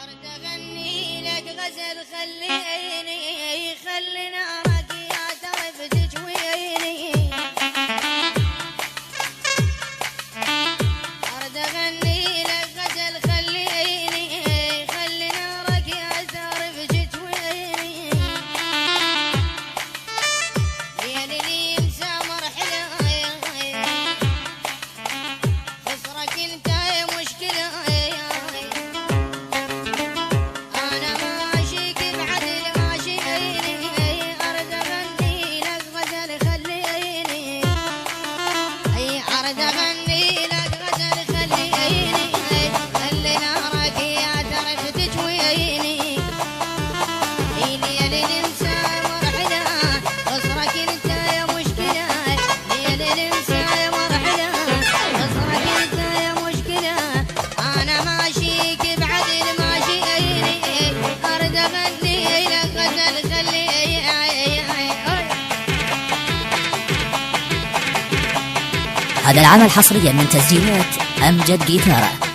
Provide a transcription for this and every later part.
أرد أغني لك غزل خليني خلينا راقي أعترف تجويني أرد أغني لك غزل خليني خلينا راقي أعترف تجويني يا ليلي ينسى مرحلة خسرك انت يا مشكلة هذا العمل حصريا من تسجيلات أمجد جيتارة.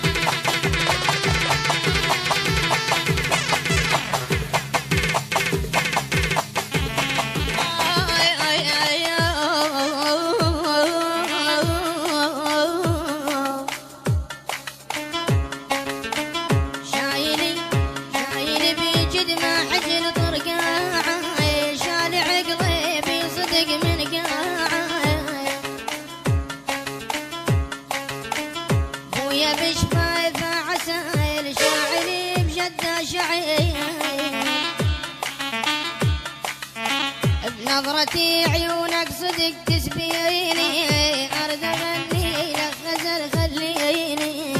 بنظرتي عيونك صدق تسبيني أرد أغني لك غزل خليني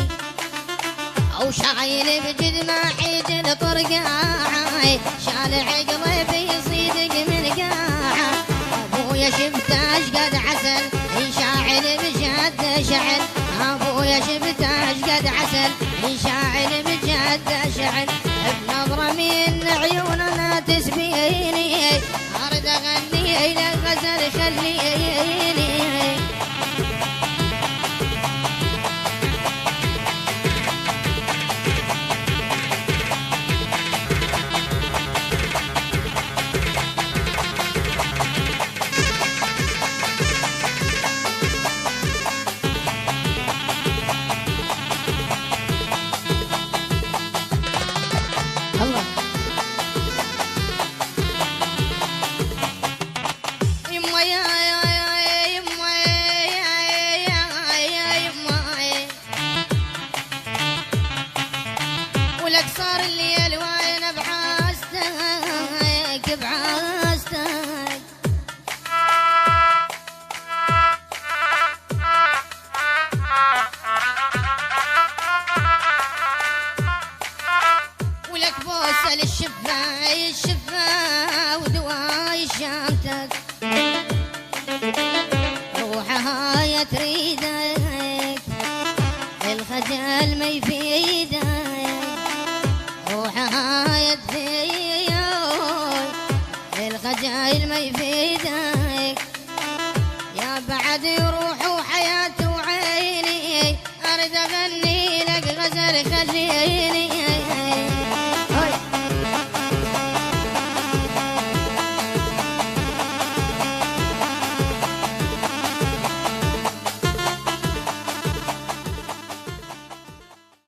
أو شايل بجدماحي الطرقاع شال عقلي بيصيدق من قاع أبويا شفته اشقد عسل يشاعل بجد شعل أبويا شفته اشقد عسل يشاعل بجد شعل بنظرة من عيوننا تسبيني أرد أغني لك غزل خليني ولك صار الليل وانا بحاستك بحاستك ولك بوسه للشفا الشفا ودواي شامتك روحها يا تريدك الخجل ما يفيدك روحها يدفي الخجايل ما يفيدك يا بعد روح وحياة وعيني أرد أغني لك غزل خليني